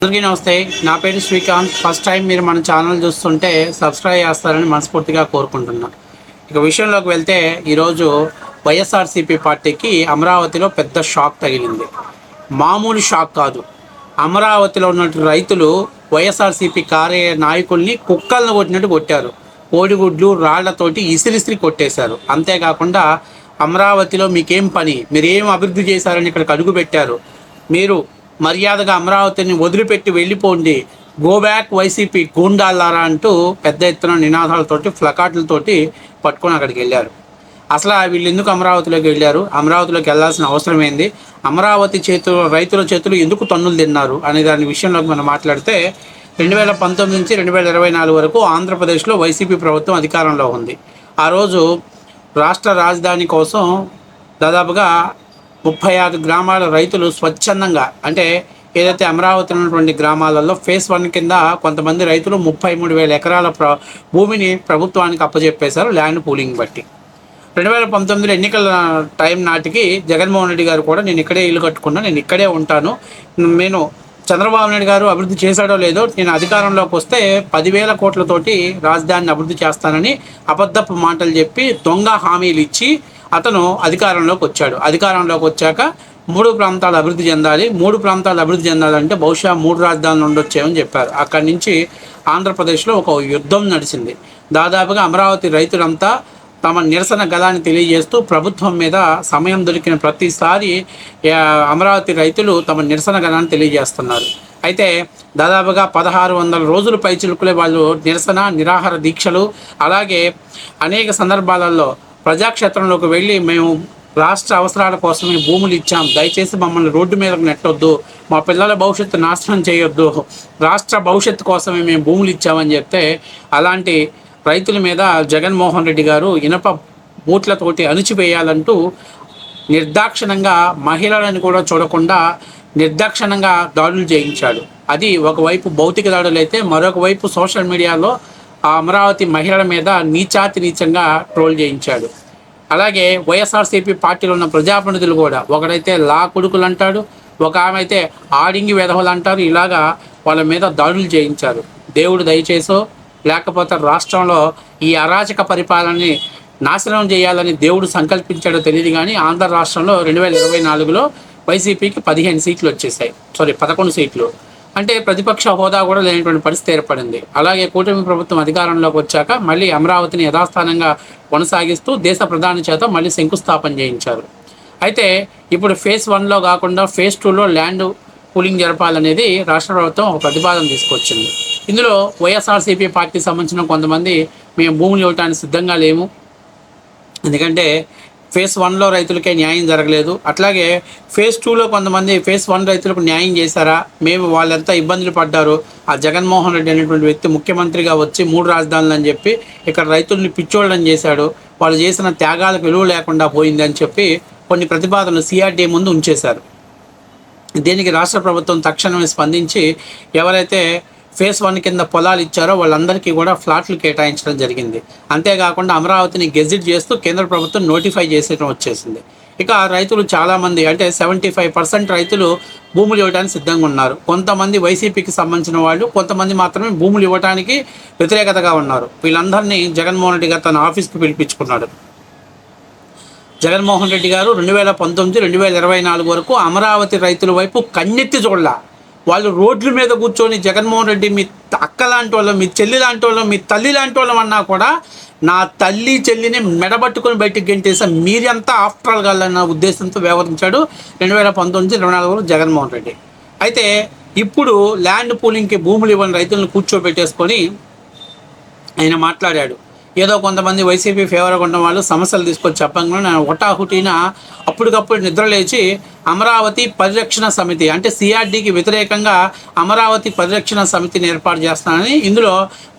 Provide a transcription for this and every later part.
అందరికీ నమస్తే. నా పేరు శ్రీకాంత్. ఫస్ట్ టైం మీరు మన ఛానల్ చూస్తుంటే సబ్స్క్రైబ్ చేస్తారని మనస్ఫూర్తిగా కోరుకుంటున్నా. ఇక విషయంలోకి వెళ్తే ఈరోజు వైఎస్ఆర్సీపీ పార్టీకి అమరావతిలో పెద్ద షాక్ తగిలింది. మామూలు షాక్ కాదు. అమరావతిలో ఉన్నటువంటి రైతులు వైఎస్ఆర్సీపీ నాయకుల్ని కుక్కలను కొట్టినట్టు కొట్టారు. కోడిగుడ్లు రాళ్లతోటి ఇసిరిసిరి కొట్టేశారు. అంతేకాకుండా అమరావతిలో మీకేం పని, మీరు ఏం అభివృద్ధి చేశారని ఇక్కడికి అడుగు పెట్టారు, మీరు మర్యాదగా అమరావతిని వదిలిపెట్టి వెళ్ళిపోండి, గో బ్యాక్ వైసీపీ గూండాలారా అంటూ పెద్ద ఎత్తున నినాదాలతోటి ఫ్లకార్డులతోటి పట్టుకొని అక్కడికి వెళ్ళారు. అసలు వీళ్ళు ఎందుకు అమరావతిలోకి వెళ్ళారు, అమరావతిలోకి వెళ్ళాల్సిన అవసరం ఏంది, అమరావతి రైతుల చేతులు ఎందుకు తన్నులు తిన్నారు అనే దాని విషయంలోకి మనం మాట్లాడితే 2019 నుంచి 2024 వరకు ఆంధ్రప్రదేశ్లో వైసీపీ ప్రభుత్వం అధికారంలో ఉంది. ఆ రోజు రాష్ట్ర రాజధాని కోసం దాదాపుగా 36 గ్రామాల రైతులు స్వచ్ఛందంగా, అంటే ఏదైతే అమరావతి ఉన్నటువంటి గ్రామాలలో ఫేజ్ 1 కింద కొంతమంది రైతులు 33,000 ఎకరాల భూమిని ప్రభుత్వానికి అప్పచెప్పేశారు ల్యాండ్ పూలింగ్ బట్టి. 2019 ఎన్నికల టైం నాటికి జగన్మోహన్ రెడ్డి గారు కూడా నేను ఇక్కడే ఇల్లు కట్టుకున్నా, నేను ఇక్కడే ఉంటాను, నేను చంద్రబాబు నాయుడు గారు అభివృద్ధి చేశాడో లేదో, నేను అధికారంలోకి వస్తే 10,000 కోట్లతోటి రాజధానిని అభివృద్ధి చేస్తానని అబద్ధపు మాటలు చెప్పి దొంగ హామీలు ఇచ్చి అతను అధికారంలోకి వచ్చాడు. అధికారంలోకి వచ్చాక 3 ప్రాంతాలు అభివృద్ధి చెందాలి, 3 ప్రాంతాలు అభివృద్ధి చెందాలంటే బహుశా 3 రాజధానులు ఉండొచ్చేమని చెప్పారు. అక్కడి నుంచి ఆంధ్రప్రదేశ్లో ఒక యుద్ధం నడిచింది. దాదాపుగా అమరావతి రైతులంతా తమ నిరసన గలాన్ని తెలియజేస్తూ ప్రభుత్వం మీద సమయం దొరికిన ప్రతిసారి అమరావతి రైతులు తమ నిరసన గలాన్ని తెలియజేస్తున్నారు. అయితే దాదాపుగా 1600 రోజులు పైచిలుకులే వాళ్ళు నిరసన నిరాహార దీక్షలు, అలాగే అనేక సందర్భాలలో ప్రజాక్షేత్రంలోకి వెళ్ళి మేము రాష్ట్ర అవసరాల కోసమే భూములు ఇచ్చాం, దయచేసి మమ్మల్ని రోడ్డు మీదకు నెట్టొద్దు, మా పిల్లల భవిష్యత్తు నాశనం చేయొద్దు, రాష్ట్ర భవిష్యత్తు కోసమే మేము భూములు ఇచ్చామని చెప్తే అలాంటి రైతుల మీద జగన్మోహన్ రెడ్డి గారు ఇనప బూట్లతోటి అణిచివేయాలంటూ నిర్దాక్షిణంగా మహిళలను కూడా చూడకుండా నిర్దాక్షిణంగా దాడులు చేయించాడు. అది ఒకవైపు భౌతిక దాడులు అయితే మరొక వైపు సోషల్ మీడియాలో ఆ అమరావతి మహిళల మీద నీచంగా ట్రోల్ చేయించాడు. అలాగే వైఎస్ఆర్సీపీ పార్టీలో ఉన్న ప్రజాప్రతినిధులు కూడా, ఒకడైతే లా కొడుకులు అంటాడు, ఒక ఆమె అయితే ఆడింగి వెధవలు అంటారు, ఇలాగా వాళ్ళ మీద దాడులు చేయించారు. దేవుడు దయచేసో లేకపోతే రాష్ట్రంలో ఈ అరాచక పరిపాలనని నాశనం చేయాలని దేవుడు సంకల్పించాడో తెలియదు కానీ ఆంధ్ర రాష్ట్రంలో 2024లో వైసీపీకి 15 సీట్లు వచ్చేసాయి, 11 సీట్లు. అంటే ప్రతిపక్ష హోదా కూడా లేనటువంటి పరిస్థితి ఏర్పడింది. అలాగే కూటమి ప్రభుత్వం అధికారంలోకి వచ్చాక మళ్ళీ అమరావతిని యథాస్థానంగా కొనసాగిస్తూ దేశ ప్రధాని చేత మళ్ళీ శంకుస్థాపన చేయించారు. అయితే ఇప్పుడు ఫేజ్ 1లో కాకుండా ఫేజ్ 2లో ల్యాండ్ పూలింగ్ జరపాలనేది రాష్ట్ర ప్రభుత్వం ఒక ప్రతిపాదన తీసుకొచ్చింది. ఇందులో వైఎస్ఆర్సీపీ పార్టీకి సంబంధించిన కొంతమంది మేము భూములు ఇవ్వడానికి సిద్ధంగా లేము, ఎందుకంటే ఫేజ్ 1లో రైతులకే న్యాయం జరగలేదు, అట్లాగే ఫేజ్ 2లో కొంతమంది ఫేజ్ 1 రైతులకు న్యాయం చేశారా, మేము వాళ్ళంతా ఇబ్బందులు పడ్డారు, ఆ జగన్మోహన్ రెడ్డి అనేటువంటి వ్యక్తి ముఖ్యమంత్రిగా వచ్చి 3 రాజధానులు అని చెప్పి ఇక్కడ రైతుల్ని పిచ్చోళ్ళని చేశాడు, వాళ్ళు చేసిన త్యాగాలకు విలువ లేకుండా పోయింది అని చెప్పి కొన్ని ప్రతిపాదనలు సిఆర్డీ ముందు ఉంచేశారు. దీనికి రాష్ట్ర ప్రభుత్వం తక్షణమే స్పందించి ఎవరైతే ఫేజ్ 1 కింద పొలాలు ఇచ్చారో వాళ్ళందరికీ కూడా ఫ్లాట్లు కేటాయించడం జరిగింది. అంతేకాకుండా అమరావతిని గెజిట్ చేస్తూ కేంద్ర ప్రభుత్వం నోటిఫై చేసేయడం వచ్చేసింది. ఇక రైతులు చాలామంది, అంటే 75% రైతులు భూములు ఇవ్వడానికి సిద్ధంగా ఉన్నారు. కొంతమంది వైసీపీకి సంబంధించిన వాళ్ళు, కొంతమంది మాత్రమే భూములు ఇవ్వడానికి వ్యతిరేకతగా ఉన్నారు. వీళ్ళందరినీ జగన్మోహన్ రెడ్డి గారు తన ఆఫీస్కి పిలిపించుకున్నాడు. జగన్మోహన్ రెడ్డి గారు 2019, 2024 వరకు అమరావతి రైతుల వైపు కన్నెత్తి చూడలా. వాళ్ళు రోడ్ల మీద కూర్చొని జగన్మోహన్ రెడ్డి మీ అక్క లాంటి వాళ్ళం, మీ చెల్లి లాంటి వాళ్ళం, మీ తల్లి లాంటి వాళ్ళం అన్నా కూడా నా తల్లి చెల్లిని మెడబట్టుకుని బయటికి గెంటేసా మీరంతా ఆఫ్టర్ ఆల్ కావాలన్న ఉద్దేశంతో వ్యవహరించాడు 2019, 2024 జగన్మోహన్ రెడ్డి. అయితే ఇప్పుడు ల్యాండ్ పూలింగ్కి భూములు ఇవ్వని రైతులను కూర్చోబెట్టేసుకొని ఆయన మాట్లాడాడు. ఏదో కొంతమంది వైసీపీ ఫేవర్గా ఉన్న వాళ్ళు సమస్యలు తీసుకొచ్చి చెప్పంగా నేను హుటాహుటిన అప్పటికప్పుడు నిద్రలేచి అమరావతి పరిరక్షణ సమితి, అంటే సిఆర్డీకి వ్యతిరేకంగా అమరావతి పరిరక్షణ సమితిని ఏర్పాటు చేస్తానని, ఇందులో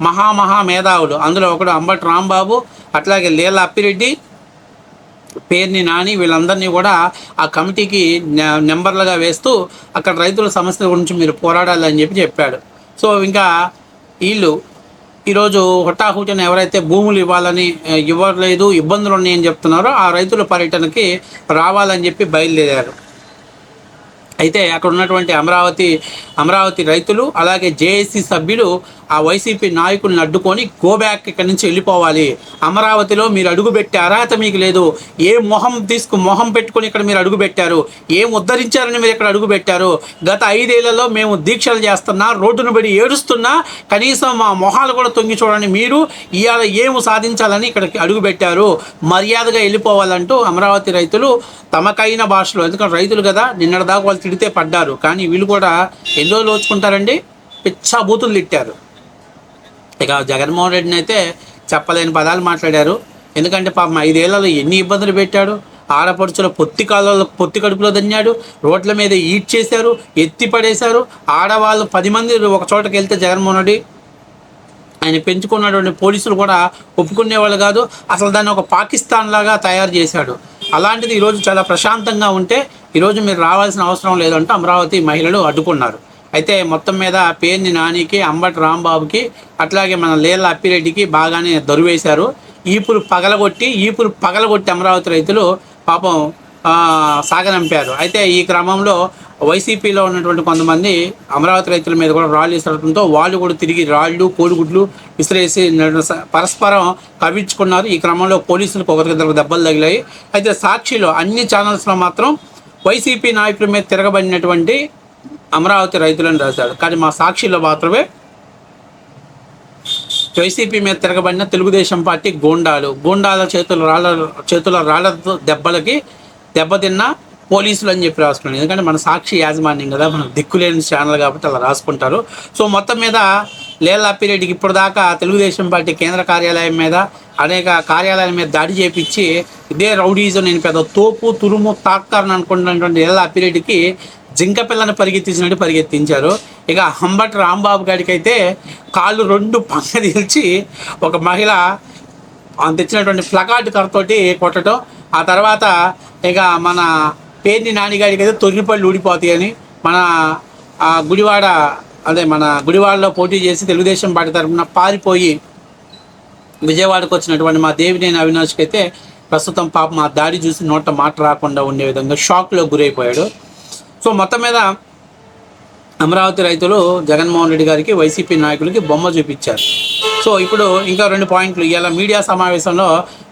మహా మేధావులు, అందులో ఒకడు అంబటి రాంబాబు, అట్లాగే లీలా అప్పిరెడ్డి, పేర్ని నాని, వీళ్ళందరినీ కూడా ఆ కమిటీకి నెంబర్లుగా వేస్తూ అక్కడ రైతుల సమస్యల గురించి మీరు పోరాడాలని చెప్పాడు. సో ఇంకా వీళ్ళు ఈరోజు హుటాహుటిన ఎవరైతే భూములు ఇవ్వలేదు, ఇబ్బందులు ఉన్నాయని చెప్తున్నారో ఆ రైతుల పర్యటనకి రావాలని చెప్పి బయలుదేరారు. అయితే అక్కడ ఉన్నటువంటి అమరావతి రైతులు అలాగే జేఏసీ సభ్యులు ఆ వైసీపీ నాయకుల్ని అడ్డుకొని గో బ్యాక్ ఇక్కడి నుంచి వెళ్ళిపోవాలి, అమరావతిలో మీరు అడుగుపెట్టే అర్హత మీకు లేదు, ఏ మొహం పెట్టుకొని ఇక్కడ మీరు అడుగు పెట్టారు, ఏం ఉద్ధరించారని మీరు ఇక్కడ అడుగు పెట్టారు, గత 5 ఏళ్లలో మేము దీక్షలు చేస్తున్నా, రోడ్డును బడి ఏడుస్తున్నా, కనీసం మా మొహాలు కూడా తొంగి చూడండి, మీరు ఇవాళ ఏమి సాధించాలని ఇక్కడికి అడుగు పెట్టారు, మర్యాదగా వెళ్ళిపోవాలంటూ అమరావతి రైతులు తమకైన భాషలో, ఎందుకంటే రైతులు కదా నిన్నటిదాకా వాళ్ళు తిడితే పడ్డారు, కానీ వీళ్ళు కూడా ఎన్ని రోజులు ఓచుకుంటారండి, పిచ్చా బూతులు తిట్టారు. ఇక జగన్మోహన్ రెడ్డిని అయితే చెప్పలేని పదాలు మాట్లాడారు. ఎందుకంటే పాపం 5 ఏళ్లలో ఎన్ని ఇబ్బందులు పెట్టాడు, ఆడపడుచుల పొత్తి కడుపులో దన్నాడు, రోడ్ల మీద ఈడ్ చేశారు, ఎత్తి పడేశారు, ఆడవాళ్ళు 10 మంది ఒక చోటకి వెళ్తే జగన్మోహన్ రెడ్డి ఆయన పెంచుకున్నటువంటి పోలీసులు కూడా ఒప్పుకునేవాళ్ళు కాదు, అసలు దాన్ని ఒక పాకిస్తాన్ లాగా తయారు చేశాడు. అలాంటిది ఈరోజు చాలా ప్రశాంతంగా ఉంటే ఈరోజు మీరు రావాల్సిన అవసరం లేదంటూ అమరావతి మహిళలు అడ్డుకున్నారు. అయితే మొత్తం మీద పేర్ని నానికి, అంబటి రాంబాబుకి, అట్లాగే మన లేళ్ల అప్పిరెడ్డికి బాగానే దొరివేశారు. ఈపులు పగలగొట్టి అమరావతి రైతులు పాపం సాగనంపారు. అయితే ఈ క్రమంలో వైసీపీలో ఉన్నటువంటి కొంతమంది అమరావతి రైతుల మీద కూడా రాళ్ళు విసరడంతో వాళ్ళు కూడా తిరిగి రాళ్ళు కోడిగుడ్లు విసిరేసి పరస్పరం కవించుకున్నారు. ఈ క్రమంలో పోలీసులకు ఒకరికిద్దరు దెబ్బలు తగిలాయి. అయితే సాక్షిలో అన్ని ఛానల్స్లో మాత్రం వైసీపీ నాయకుల మీద తిరగబడినటువంటి అమరావతి రైతులను రాశాడు, కానీ మా సాక్షిలో మాత్రమే వైసీపీ మీద తిరగబడిన తెలుగుదేశం పార్టీ గూండాల చేతుల రాళ్ళ దెబ్బలకి దెబ్బతిన్న పోలీసులు అని చెప్పి రాసుకున్నాను. ఎందుకంటే మన సాక్షి యాజమాన్యం కదా, మన దిక్కులేని ఛానల్ కాబట్టి అలా రాసుకుంటారు. సో మొత్తం మీద లేళ్ల అప్పిరెడ్డికి ఇప్పుడు దాకా తెలుగుదేశం పార్టీ కేంద్ర కార్యాలయం మీద, అనేక కార్యాలయాల మీద దాడి చేపించి ఇదే రౌడీజం, నేను పెద్ద తోపు తురుము తాక్తారని అనుకుంటున్నటువంటి లేళ్ల అప్పిరెడ్డికి జింక పిల్లని పరిగెత్తించినట్టు పరిగెత్తించారు. ఇక అంబటి రాంబాబు గారికి అయితే కాళ్ళు 2 పంగదీల్చి ఒక మహిళ తెచ్చినటువంటి ప్లకార్డ్ కర్రతోటి కొట్టడం, ఆ తర్వాత ఇక మన పేర్ని నానిగాడికి అయితే తొర్రిపళ్ళు ఊడిపోతాయని మన గుడివాడలో పోటీ చేసి తెలుగుదేశం పార్టీ తరఫున పారిపోయి విజయవాడకు వచ్చినటువంటి మా దేవినేని అవినాష్కి అయితే ప్రస్తుతం పాపం ఆ దాడి చూసి నోట మాట రాకుండా ఉండే విధంగా షాక్లో గురైపోయాడు. సో మొత్తం మీద అమరావతి రైతులు జగన్మోహన్ రెడ్డి గారికి, వైసీపీ నాయకులకి బొమ్మ చూపించారు. సో ఇప్పుడు ఇంకా 2 పాయింట్లు ఇలా మీడియా సమావేశంలో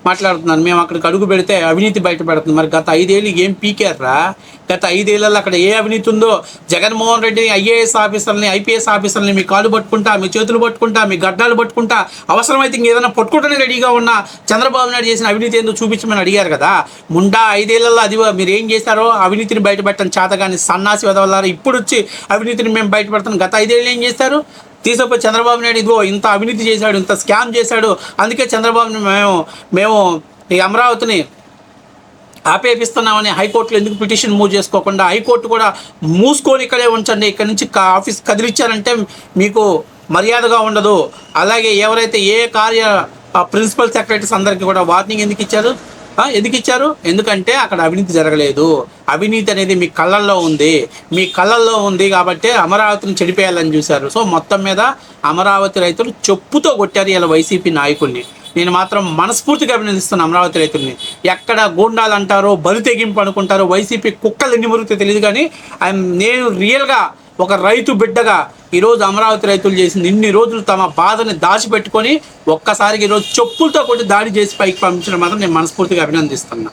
మాట్లాడుతున్నారు. మేము అక్కడికి అడుగు పెడితే అవినీతి బయటపెడుతుంది. మరి గత 5 ఏళ్ళు ఏం పీకారా? గత 5 ఏళ్లలో అక్కడ ఏ అవినీతి ఉందో జగన్మోహన్ రెడ్డి ఐఏఎస్ ఆఫీసర్ని, ఐపీఎస్ ఆఫీసర్ని మీ కాళ్ళు పట్టుకుంటా, మీ చేతులు పట్టుకుంటా, మీ గడ్డాలు పట్టుకుంటా, అవసరమైతే ఇంకేదైనా పట్టుకుంటూనే రెడీగా ఉన్న చంద్రబాబు నాయుడు చేసిన అవినీతి ఏందో చూపించమని అడిగారు కదా. ముండా 5 ఏళ్లలో అది మీరు ఏం చేశారో అవినీతిని బయటపెట్టని చేతగాని సన్నాసి వెదవలారు. ఇప్పుడు వచ్చి అవినీతిని మేము బయటపెడతాం. గత 5 ఏళ్ళు ఏం చేశారు? తీసుకుపోయి చంద్రబాబు నాయుడు ఇదిగో ఇంత అవినీతి చేశాడు, ఇంత స్కామ్ చేశాడు, అందుకే చంద్రబాబుని మేము ఈ అమరావతిని ఆపేపిస్తున్నామని హైకోర్టులో ఎందుకు పిటిషన్ మూవ్ చేసుకోకుండా హైకోర్టు కూడా మూసుకొని ఇక్కడే ఉంచండి, ఇక్కడ నుంచి ఆఫీస్ కదిలిచ్చారంటే మీకు మర్యాదగా ఉండదు. అలాగే ఎవరైతే ప్రిన్సిపల్ సెక్రటరీస్ అందరికీ కూడా వార్నింగ్ ఎందుకు ఇచ్చారు? ఎందుకంటే అక్కడ అవినీతి జరగలేదు. అవినీతి అనేది మీ కళ్ళల్లో ఉంది కాబట్టి అమరావతిని చెడిపేయాలని చూశారు. సో మొత్తం మీద అమరావతి రైతులు చెప్పుతో కొట్టారు ఇలా వైసీపీ నాయకుల్ని. నేను మాత్రం మనస్ఫూర్తిగా అభినందిస్తున్నాను అమరావతి రైతుల్ని. ఎక్కడ గూండాలు అంటారో, బలి తెగింపు అనుకుంటారో, వైసీపీ కుక్కలు ఎన్ని మురుగుతో తెలియదు, కానీ నేను రియల్గా ఒక రైతు బిడ్డగా ఈరోజు అమరావతి రైతులు చేసింది, ఇన్ని రోజులు తమ బాధని దాచిపెట్టుకొని ఒక్కసారికి ఈరోజు చెప్పులతో కొట్టి దాడి చేసి పైకి పంపించడం మాత్రం నేను మనస్ఫూర్తిగా అభినందిస్తున్నాను.